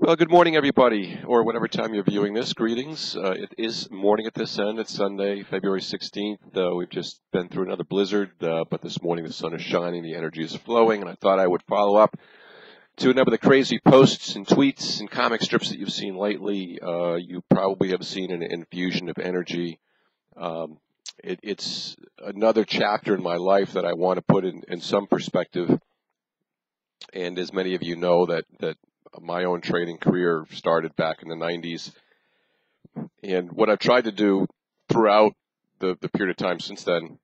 Well, good morning, everybody, or whatever time you're viewing this. Greetings. It is morning at this end. It's Sunday, February 16th. We've just been through another blizzard, but this morning the sun is shining, the energy is flowing, and I thought I would follow up to a number of the crazy posts and tweets and comic strips that you've seen lately. You probably have seen an infusion of energy. It's another chapter in my life that I want to put in some perspective. And as many of you know, that my own trading career started back in the 90s. And what I've tried to do throughout the period of time since then,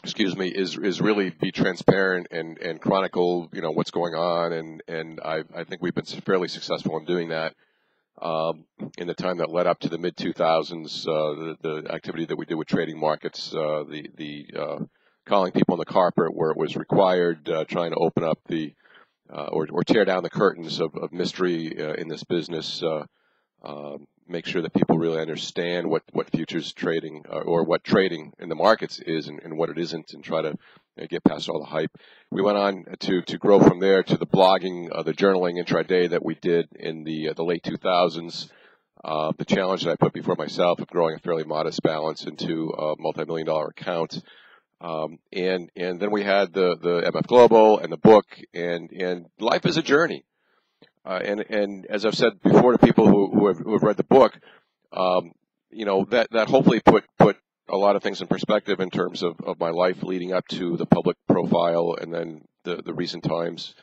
is really be transparent and chronicle, what's going on. And I think we've been fairly successful in doing that. In the time that led up to the mid-2000s, the activity that we did with trading markets, the calling people on the carpet where it was required, trying to open up or tear down the curtains of mystery in this business, make sure that people really understand what futures trading or what trading in the markets is and what it isn't, and try to get past all the hype. We went on to grow from there to the blogging, the journaling intraday that we did in the late 2000s. The challenge that I put before myself of growing a fairly modest balance into a multi-million-dollar account. And then we had the MF Global and the book, and life is a journey. And as I've said before to people who have read the book, that hopefully put a lot of things in perspective in terms of my life leading up to the public profile, and then the recent times,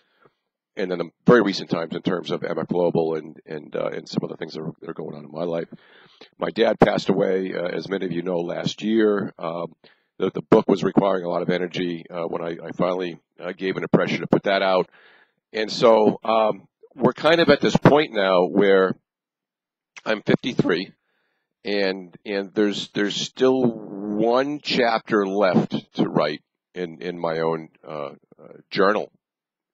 and then the very recent times in terms of MF Global and some of the things that are going on in my life. My dad passed away, as many of you know, last year. The book was requiring a lot of energy when I finally gave an impression to put that out. And so we're kind of at this point now where I'm 53, and there's still one chapter left to write in my own journal,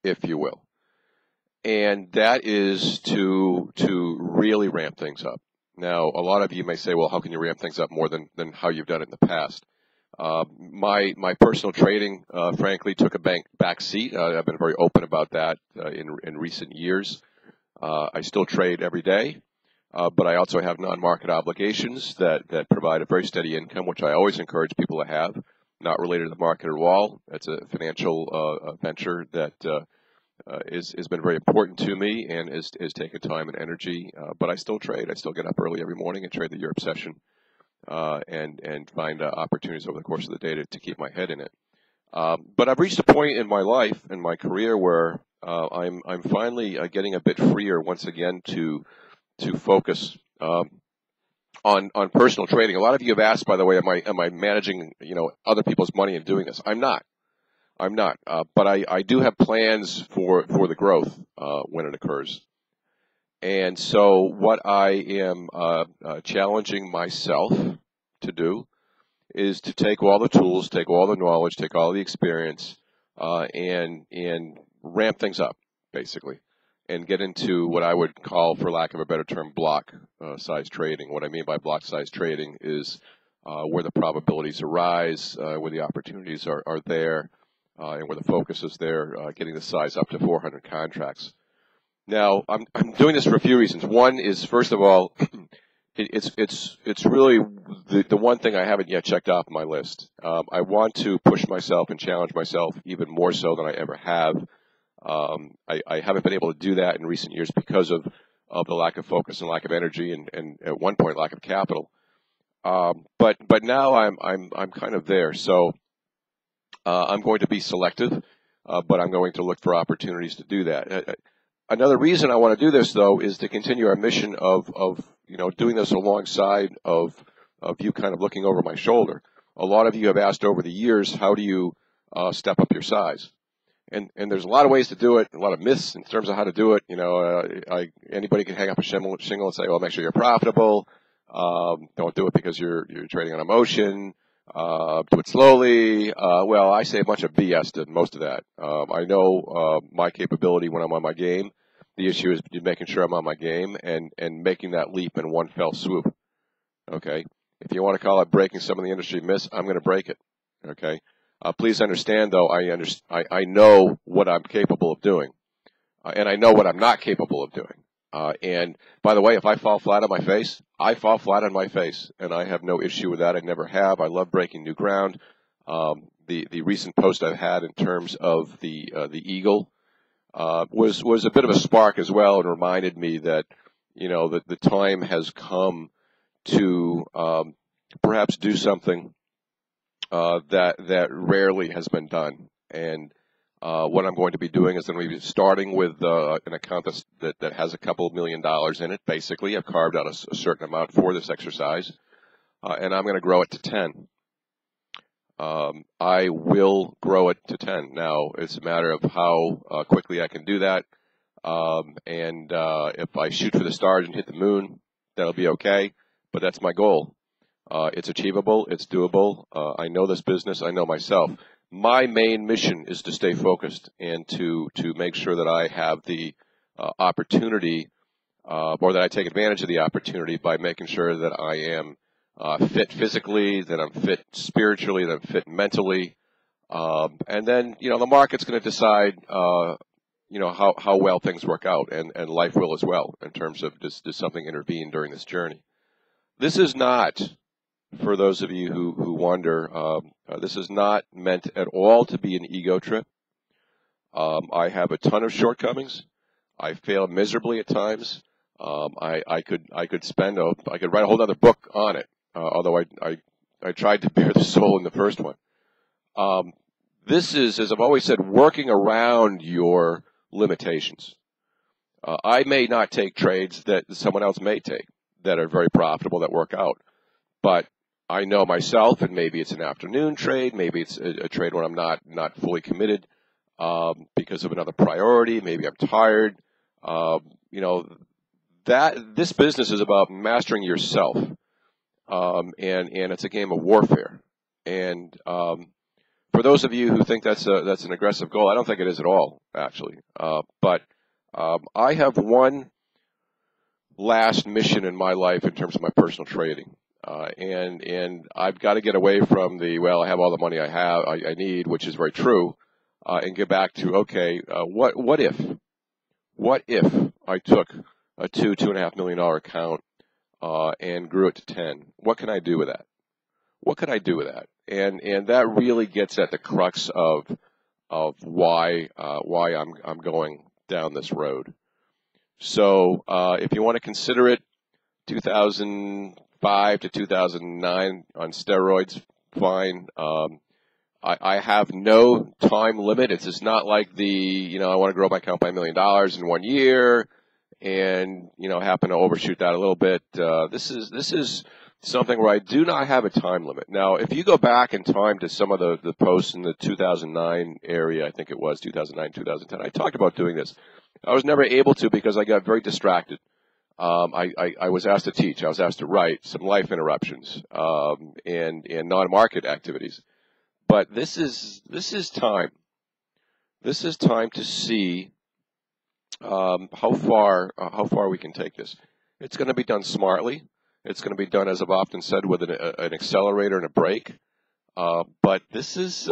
if you will. And that is to really ramp things up. Now, a lot of you may say, well, how can you ramp things up more than how you've done it in the past? My personal trading, frankly, took a back seat. I've been very open about that in recent years. I still trade every day, but I also have non-market obligations that provide a very steady income, which I always encourage people to have, not related to the market at all. It's a financial venture that has been very important to me and is taken time and energy. But I still trade. I still get up early every morning and trade the Europe session. And find opportunities over the course of the day to keep my head in it. But I've reached a point in my life and my career where I'm finally getting a bit freer once again to focus on personal trading. A lot of you have asked, by the way, am I managing other people's money and doing this? I'm not. But I do have plans for the growth when it occurs. And so what I am challenging myself to do is to take all the tools, take all the knowledge, take all the experience, and ramp things up, basically, and get into what I would call, for lack of a better term, block size trading. What I mean by block size trading is where the probabilities arise, where the opportunities are there, and where the focus is there, getting the size up to 400 contracts. Now, I'm doing this for a few reasons. One is, first of all, it's really the one thing I haven't yet checked off my list. I want to push myself and challenge myself even more so than I ever have. I haven't been able to do that in recent years because of the lack of focus and lack of energy, and at one point lack of capital. But now I'm kind of there. So I'm going to be selective, but I'm going to look for opportunities to do that. Another reason I want to do this, though, is to continue our mission of doing this alongside of you kind of looking over my shoulder. A lot of you have asked over the years, how do you step up your size? And there's a lot of ways to do it, a lot of myths in terms of how to do it. Anybody can hang up a shingle and say, well, make sure you're profitable. Don't do it because you're trading on emotion. Do it slowly. Well, I say a bunch of BS to most of that. I know my capability when I'm on my game. The issue is making sure I'm on my game and making that leap in one fell swoop. Okay? If you want to call it breaking some of the industry myths, I'm going to break it. Okay? Please understand, though, I know what I'm capable of doing, and I know what I'm not capable of doing. And by the way, if I fall flat on my face, I fall flat on my face, and I have no issue with that. I never have. I love breaking new ground. The recent post I've had in terms of the eagle was a bit of a spark as well, and reminded me that that the time has come to perhaps do something that rarely has been done. And what I'm going to be doing is going to be starting with an account that has a couple of $1 million in it. Basically, I've carved out a certain amount for this exercise, and I'm going to grow it to 10. I will grow it to 10. Now, it's a matter of how quickly I can do that. And if I shoot for the stars and hit the moon, that'll be okay. But that's my goal. It's achievable. It's doable. I know this business. I know myself. My main mission is to stay focused and to make sure that I have the opportunity, or that I take advantage of the opportunity by making sure that I am fit physically, that I'm fit spiritually, that I'm fit mentally, and then the market's going to decide how well things work out, and life will as well in terms of does something intervene during this journey. This is not, for those of you who wonder, this is not meant at all to be an ego trip. I have a ton of shortcomings. I fail miserably at times. I could write a whole other book on it, although I tried to bear the soul in the first one. This is, as I've always said, working around your limitations. I may not take trades that someone else may take that are very profitable, that work out, but I know myself, and maybe it's an afternoon trade, maybe it's a trade where I'm not fully committed because of another priority, maybe I'm tired. That this business is about mastering yourself, and it's a game of warfare. And for those of you who think that's an aggressive goal, I don't think it is at all, actually. But I have one last mission in my life in terms of my personal trading. And I've got to get away from I have all the money I need, which is very true, and get back to, okay, what if I took a $2.5 million account and grew it to 10? What can I do with that? What could I do with that? And that really gets at the crux of why I'm going down this road. So if you want to consider it 2005 to 2009 on steroids, fine. I have no time limit. It's just not like I want to grow my account by $1 million in 1 year and, happen to overshoot that a little bit. This is something where I do not have a time limit. Now, if you go back in time to some of the posts in the 2009 area, I think it was 2009, 2010, I talked about doing this. I was never able to because I got very distracted. I was asked to teach. I was asked to write, some life interruptions, and non-market activities. But this is time. This is time to see how far we can take this. It's going to be done smartly. It's going to be done, as I've often said, with an accelerator and a brake. But this is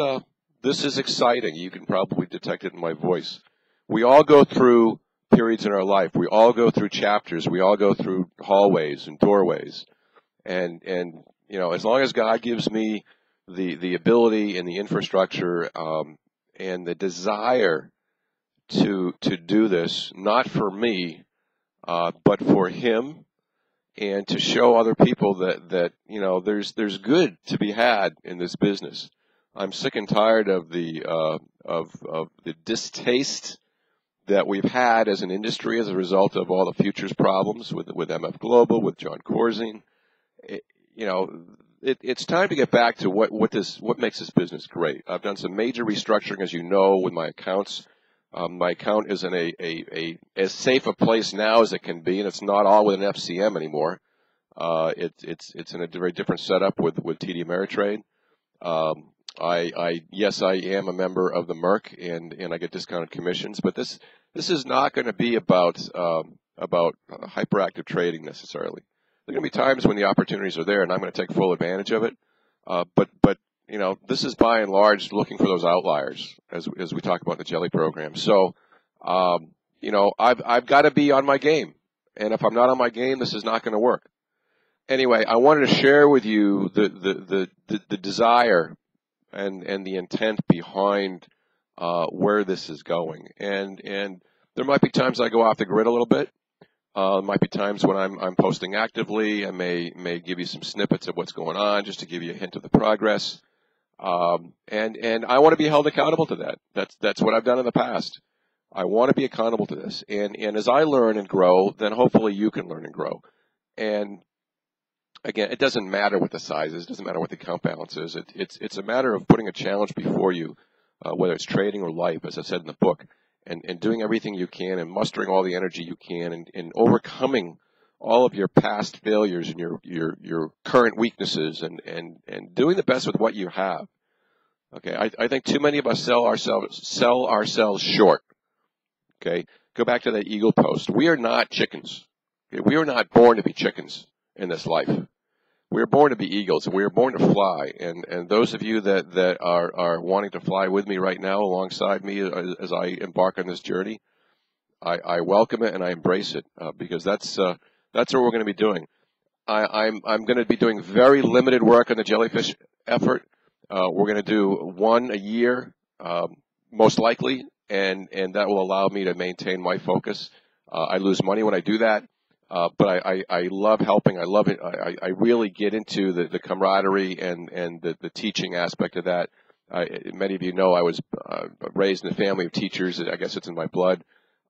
exciting. You can probably detect it in my voice. We all go through periods in our life. We all go through chapters. We all go through hallways and doorways. And as long as God gives me the ability and the infrastructure and the desire to do this, not for me, but for Him, and to show other people that there's good to be had in this business. I'm sick and tired of the distaste that we've had as an industry as a result of all the futures problems with MF Global, with John Corzine. It's time to get back to what makes this business great. I've done some major restructuring, as you know, with my accounts. My account is in a as safe a place now as it can be, and it's not all with an FCM anymore. It's in a very different setup with TD Ameritrade. Yes, I am a member of the Merck, and I get discounted commissions, but this is not going to be about hyperactive trading necessarily. There are going to be times when the opportunities are there, and I'm going to take full advantage of it. But this is by and large looking for those outliers, as we talk about the jelly program. So, I've got to be on my game. And if I'm not on my game, this is not going to work. Anyway, I wanted to share with you the desire and the intent behind where this is going. And there might be times I go off the grid a little bit. Might be times when I'm posting actively. I may give you some snippets of what's going on just to give you a hint of the progress. And I want to be held accountable to that. That's what I've done in the past. I want to be accountable to this. And as I learn and grow, then hopefully you can learn and grow. And again, it doesn't matter what the size is. It doesn't matter what the account balance is. It's a matter of putting a challenge before you, whether it's trading or life, as I said in the book, and doing everything you can and mustering all the energy you can and overcoming all of your past failures and your current weaknesses and doing the best with what you have. Okay, I think too many of us sell ourselves short. Okay, go back to that eagle post. We are not chickens. Okay? We are not born to be chickens in this life. We are born to be eagles, and we are born to fly. And those of you that are wanting to fly with me right now alongside me as I embark on this journey, I welcome it and I embrace it because that's what we're going to be doing. I'm going to be doing very limited work on the jellyfish effort. We're going to do one a year, most likely, and that will allow me to maintain my focus. I lose money when I do that. But I love helping. I love it. I really get into the camaraderie and the teaching aspect of that. Many of you know I was raised in a family of teachers. I guess it's in my blood.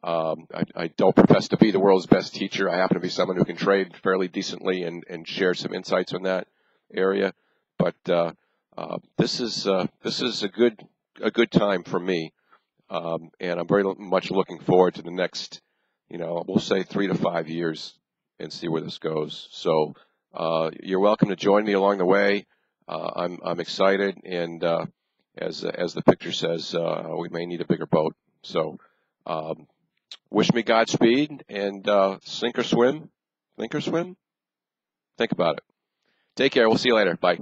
I don't profess to be the world's best teacher. I happen to be someone who can trade fairly decently and share some insights on that area. But this is a good time for me, and I'm very much looking forward to the next, we'll say 3 to 5 years and see where this goes. So you're welcome to join me along the way. I'm excited, and as the picture says, we may need a bigger boat. So wish me Godspeed, and sink or swim. Think or swim? Think about it. Take care. We'll see you later. Bye.